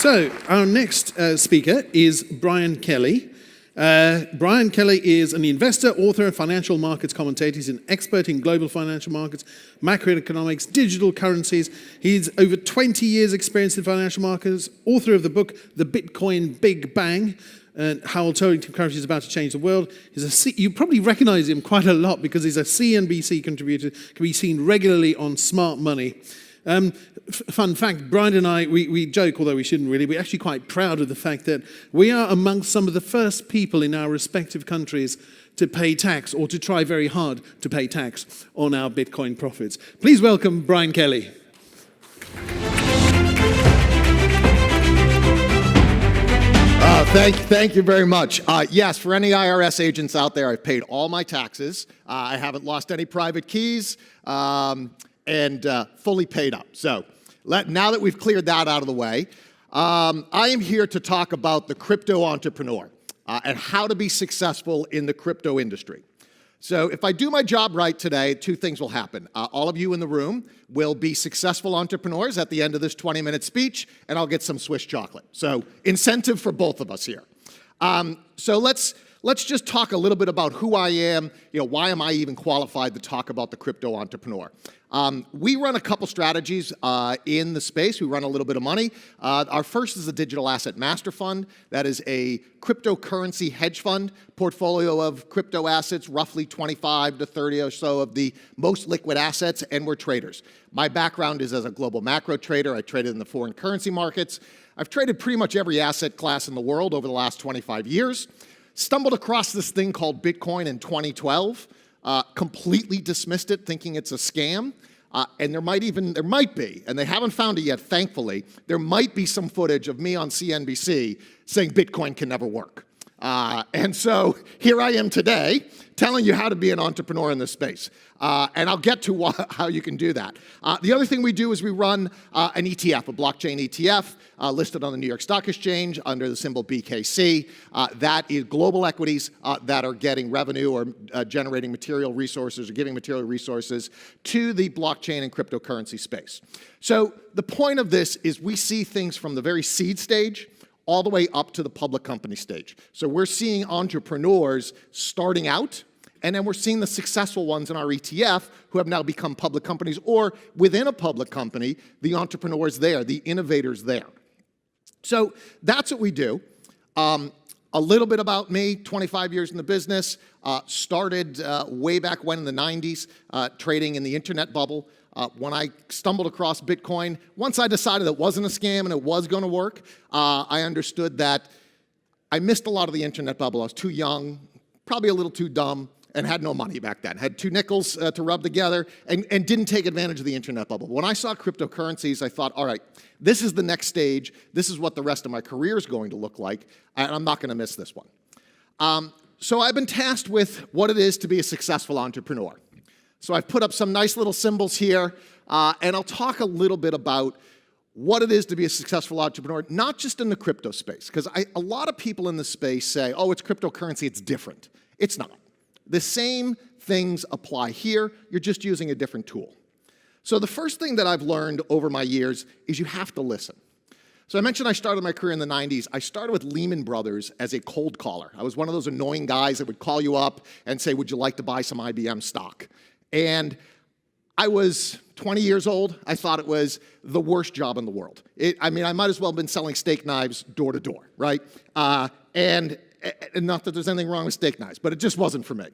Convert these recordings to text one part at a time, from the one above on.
So our next speaker is Brian Kelly. Brian Kelly is an investor, author, and financial markets commentator. He's an expert in global financial markets, macroeconomics, digital currencies. He's over 20 years experience in financial markets, author of the book, The Bitcoin Big Bang, and how alternative currency is about to change the world. You probably recognize him quite a lot because he's a CNBC contributor, can be seen regularly on Smart Money. Fun fact, Brian and I, we joke, although we shouldn't really, we're actually quite proud of the fact that we are amongst some of the first people in our respective countries to pay tax, or to try very hard to pay tax on our Bitcoin profits. Please welcome Brian Kelly. Thank you very much. Yes, for any IRS agents out there, I've paid all my taxes. I haven't lost any private keys. And fully paid up. So now that we've cleared that out of the way, I am here to talk about the crypto entrepreneur and how to be successful in the crypto industry. So if I do my job right today, two things will happen. All of you in the room will be successful entrepreneurs at the end of this 20-minute speech, and I'll get some Swiss chocolate. So incentive for both of us here. So let's just talk a little bit about who I am. Why am I even qualified to talk about the crypto entrepreneur? We run a couple strategies in the space. We run a little bit of money. Our first is a digital asset master fund. That is a cryptocurrency hedge fund portfolio of crypto assets, roughly 25 to 30 or so of the most liquid assets, and we're traders. My background is as a global macro trader. I traded in the foreign currency markets. I've traded pretty much every asset class in the world over the last 25 years. Stumbled across this thing called Bitcoin in 2012, completely dismissed it, thinking it's a scam. And there might be, and they haven't found it yet, thankfully, there might be some footage of me on CNBC saying Bitcoin can never work. And so here I am today telling you how to be an entrepreneur in this space. And I'll get to how you can do that. The other thing we do is we run an ETF, a blockchain ETF, listed on the New York Stock Exchange under the symbol BKC. That is global equities that are getting revenue or generating material resources or giving material resources to the blockchain and cryptocurrency space. So the point of this is we see things from the very seed stage all the way up to the public company stage. So we're seeing entrepreneurs starting out, and then we're seeing the successful ones in our ETF who have now become public companies, or within a public company, the entrepreneurs there, the innovators there. So that's what we do. A little bit about me, 25 years in the business, started way back when in the 90s, trading in the internet bubble. When I stumbled across Bitcoin, once I decided it wasn't a scam and it was going to work, I understood that I missed a lot of the internet bubble. I was too young, probably a little too dumb, and had no money back then. Had two nickels to rub together and didn't take advantage of the internet bubble. When I saw cryptocurrencies, I thought, all right, this is the next stage. This is what the rest of my career is going to look like, and I'm not going to miss this one. So I've been tasked with what it is to be a successful entrepreneur. So I've put up some nice little symbols here, and I'll talk a little bit about what it is to be a successful entrepreneur, not just in the crypto space, because a lot of people in the space say, oh, it's cryptocurrency, it's different. It's not. The same things apply here, you're just using a different tool. So the first thing that I've learned over my years is you have to listen. So I mentioned I started my career in the 90s. I started with Lehman Brothers as a cold caller. I was one of those annoying guys that would call you up and say, would you like to buy some IBM stock? And I was 20 years old. I thought it was the worst job in the world. I might as well have been selling steak knives door to door, right? And not that there's anything wrong with steak knives, but it just wasn't for me.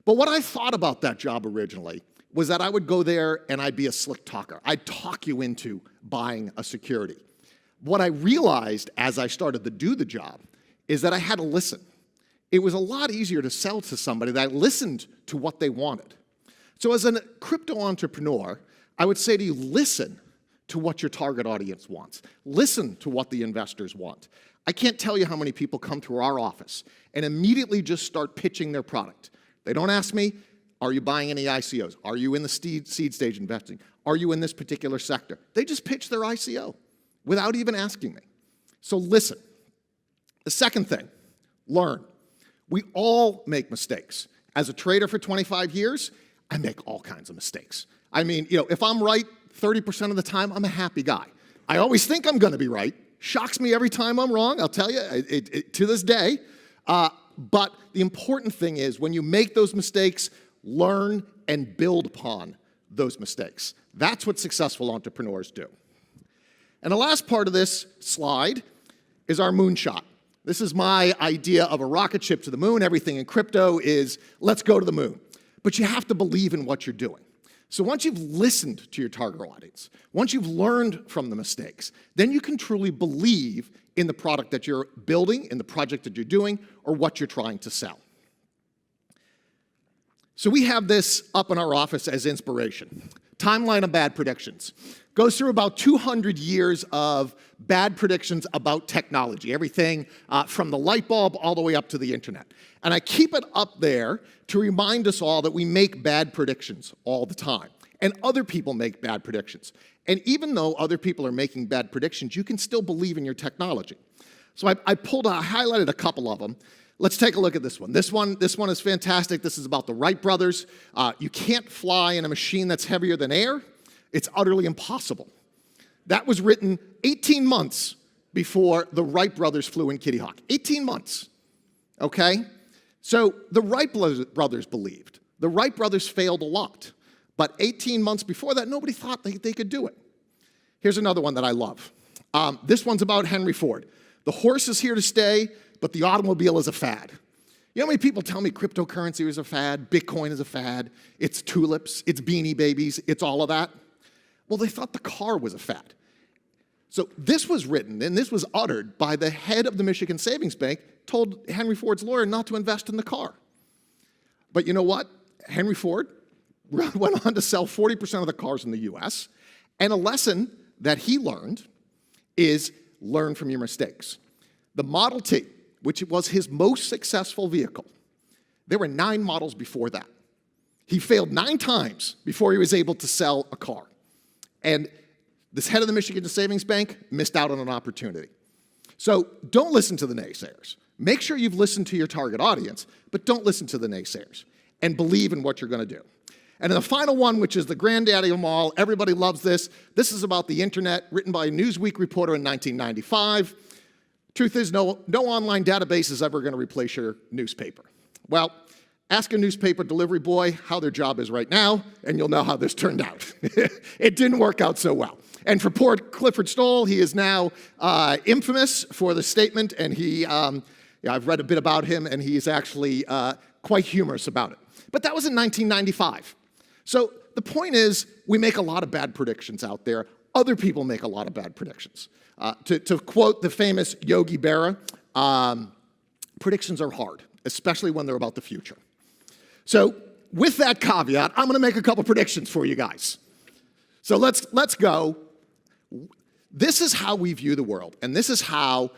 But what I thought about that job originally was that I would go there and I'd be a slick talker. I'd talk you into buying a security. What I realized as I started to do the job is that I had to listen. It was a lot easier to sell to somebody that listened to what they wanted. So as a crypto entrepreneur, I would say to you, listen to what your target audience wants. Listen to what the investors want. I can't tell you how many people come through our office and immediately just start pitching their product. They don't ask me, are you buying any ICOs? Are you in the seed stage investing? Are you in this particular sector? They just pitch their ICO without even asking me. So listen. The second thing, learn. We all make mistakes. As a trader for 25 years, I make all kinds of mistakes. I mean, if I'm right 30% of the time, I'm a happy guy. I always think I'm going to be right. Shocks me every time I'm wrong, I'll tell you, to this day. But the important thing is when you make those mistakes, learn and build upon those mistakes. That's what successful entrepreneurs do. And the last part of this slide is our moonshot. This is my idea of a rocket ship to the moon. Everything in crypto is, let's go to the moon. But you have to believe in what you're doing. So once you've listened to your target audience, once you've learned from the mistakes, then you can truly believe in the product that you're building, in the project that you're doing, or what you're trying to sell. So we have this up in our office as inspiration. Timeline of bad predictions. Goes through about 200 years of bad predictions about technology, everything from the light bulb all the way up to the internet. And I keep it up there to remind us all that we make bad predictions all the time. And other people make bad predictions. And even though other people are making bad predictions, you can still believe in your technology. So I highlighted a couple of them. Let's take a look at this one. This one is fantastic. This is about the Wright brothers. You can't fly in a machine that's heavier than air. It's utterly impossible. That was written 18 months before the Wright brothers flew in Kitty Hawk. 18 months, okay? So the Wright brothers believed. The Wright brothers failed a lot. But 18 months before that, nobody thought they could do it. Here's another one that I love. This one's about Henry Ford. The horse is here to stay, but the automobile is a fad. You know how many people tell me cryptocurrency is a fad, Bitcoin is a fad, it's tulips, it's Beanie Babies, it's all of that? Well, they thought the car was a fad. So this was written, and this was uttered by the head of the Michigan Savings Bank, told Henry Ford's lawyer not to invest in the car. But you know what? Henry Ford went on to sell 40% of the cars in the US, and a lesson that he learned is learn from your mistakes. The Model T, which was his most successful vehicle, there were 9 models before that. He failed 9 times before he was able to sell a car. And this head of the Michigan Savings Bank missed out on an opportunity. So don't listen to the naysayers. Make sure you've listened to your target audience, but don't listen to the naysayers. And believe in what you're going to do. And then the final one, which is the granddaddy of them all, everybody loves this. This is about the internet, written by a Newsweek reporter in 1995. Truth is, no online database is ever going to replace your newspaper. Well, ask a newspaper delivery boy how their job is right now, and you'll know how this turned out. It didn't work out so well. And for poor Clifford Stoll, he is now infamous for the statement, and I've read a bit about him, and he's actually quite humorous about it. But that was in 1995. So the point is, we make a lot of bad predictions out there. Other people make a lot of bad predictions. To quote the famous Yogi Berra, predictions are hard, especially when they're about the future. So with that caveat, I'm going to make a couple predictions for you guys. So let's go. This is how we view the world, and this is how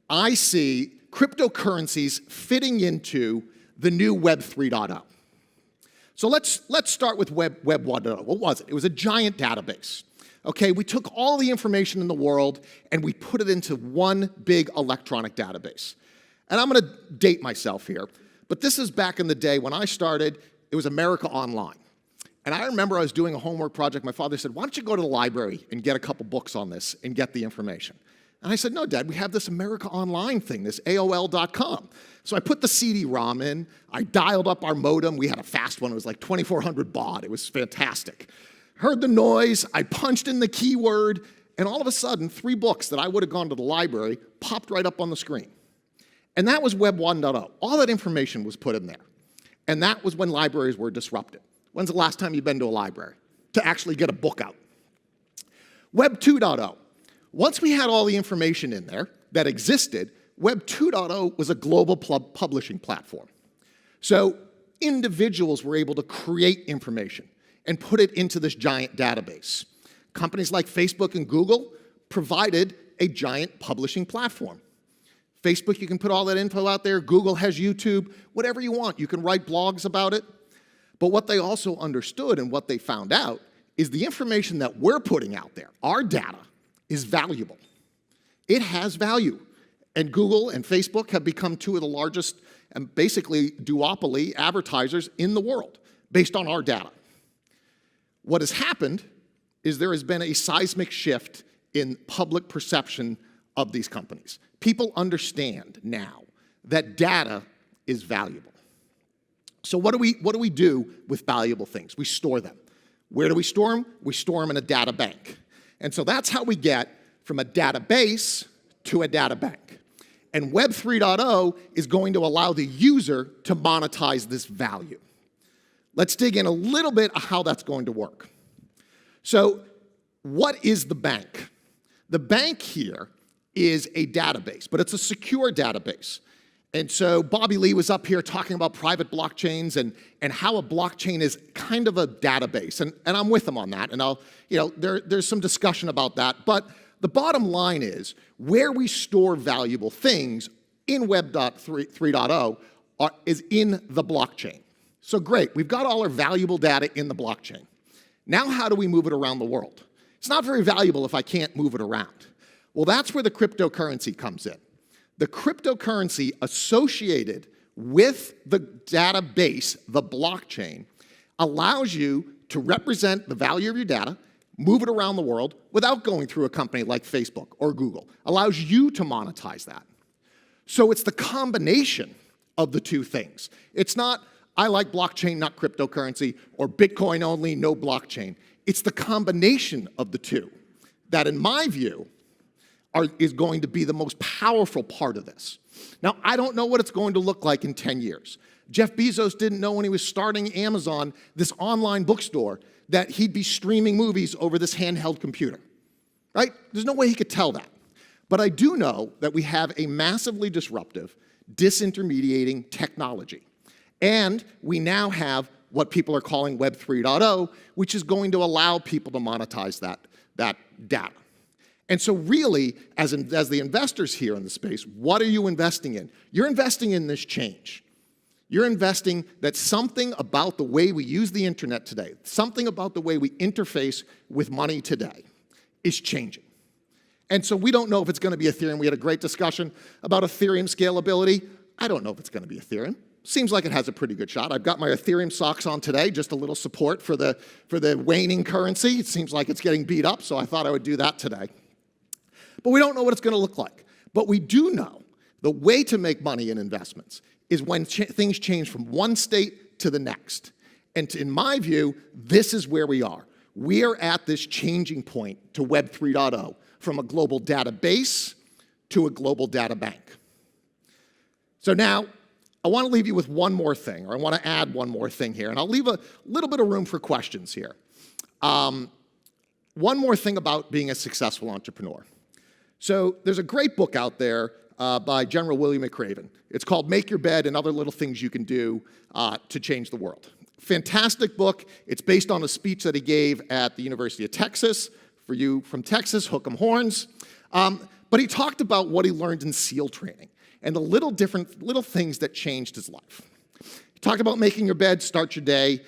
I see cryptocurrencies fitting into the new Web 3.0. So let's start with Web 1.0. What was it? It was a giant database. Okay, we took all the information in the world and we put it into one big electronic database. And I'm going to date myself here, but this is back in the day when I started, it was America Online. And I remember I was doing a homework project. My father said, why don't you go to the library and get a couple books on this and get the information? And I said, no, Dad, we have this America Online thing, this AOL.com. So I put the CD-ROM in. I dialed up our modem. We had a fast one. It was like 2400 baud. It was fantastic. Heard the noise. I punched in the keyword. And all of a sudden, 3 books that I would have gone to the library popped right up on the screen. And that was Web 1.0. All that information was put in there. And that was when libraries were disrupted. When's the last time you've been to a library to actually get a book out? Web 2.0. Once we had all the information in there that existed, Web 2.0 was a global publishing platform. So individuals were able to create information and put it into this giant database. Companies like Facebook and Google provided a giant publishing platform. Facebook, you can put all that info out there. Google has YouTube, whatever you want. You can write blogs about it. But what they also understood and what they found out is the information that we're putting out there, our data, is valuable. It has value. And Google and Facebook have become 2 of the largest and basically duopoly advertisers in the world based on our data. What has happened is there has been a seismic shift in public perception of these companies. People understand now that data is valuable. So what do we do with valuable things? We store them. Where do we store them? We store them in a data bank. And so that's how we get from a database to a data bank. And Web 3.0 is going to allow the user to monetize this value. Let's dig in a little bit of how that's going to work. So what is the bank? The bank here is a database, but it's a secure database. And so Bobby Lee was up here talking about private blockchains and how a blockchain is kind of a database. And I'm with him on that. And there's some discussion about that. But the bottom line is where we store valuable things in Web 3.0 is in the blockchain. So great, we've got all our valuable data in the blockchain. Now how do we move it around the world? It's not very valuable if I can't move it around. Well, that's where the cryptocurrency comes in. The cryptocurrency associated with the database, the blockchain, allows you to represent the value of your data, move it around the world without going through a company like Facebook or Google. Allows you to monetize that. So it's the combination of the two things. It's not, I like blockchain, not cryptocurrency, or Bitcoin only, no blockchain. It's the combination of the two that, in my view, is going to be the most powerful part of this. Now, I don't know what it's going to look like in 10 years. Jeff Bezos didn't know when he was starting Amazon, this online bookstore, that he'd be streaming movies over this handheld computer, right? There's no way he could tell that. But I do know that we have a massively disruptive, disintermediating technology. And we now have what people are calling Web 3.0, which is going to allow people to monetize that data. And so really, as the investors here in the space, what are you investing in? You're investing in this change. You're investing that something about the way we use the internet today, something about the way we interface with money today is changing. And so we don't know if it's going to be Ethereum. We had a great discussion about Ethereum scalability. I don't know if it's going to be Ethereum. Seems like it has a pretty good shot. I've got my Ethereum socks on today, just a little support for the waning currency. It seems like it's getting beat up, so I thought I would do that today. But we don't know what it's going to look like. But we do know the way to make money in investments is when things change from one state to the next. And in my view, this is where we are. We are at this changing point to Web 3.0, from a global database to a global data bank. So now, I want to leave you with one more thing, or I want to add one more thing here, and I'll leave a little bit of room for questions here. One more thing about being a successful entrepreneur. So there's a great book out there by General William McRaven. It's called Make Your Bed and Other Little Things You Can Do to Change the World. Fantastic book. It's based on a speech that he gave at the University of Texas. For you from Texas, hook 'em horns. But he talked about what he learned in SEAL training and the little things that changed his life. He talked about making your bed, start your day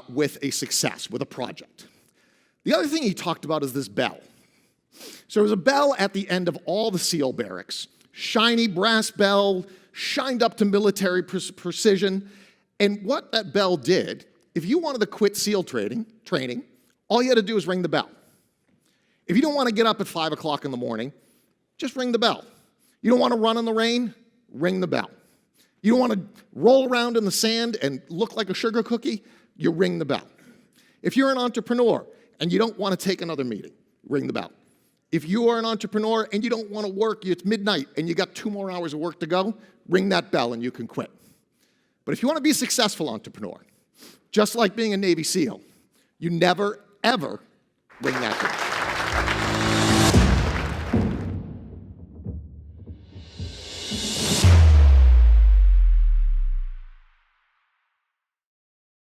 with a success, with a project. The other thing he talked about is this bell. So there was a bell at the end of all the SEAL barracks, shiny brass bell, shined up to military precision. And what that bell did, if you wanted to quit SEAL training, all you had to do was ring the bell. If you don't want to get up at 5 o'clock in the morning, just ring the bell. You don't want to run in the rain, ring the bell. You don't want to roll around in the sand and look like a sugar cookie, you ring the bell. If you're an entrepreneur and you don't want to take another meeting, ring the bell. If you are an entrepreneur and you don't want to work, it's midnight and you got 2 more hours of work to go, ring that bell and you can quit. But if you want to be a successful entrepreneur, just like being a Navy SEAL, you never, ever ring that bell.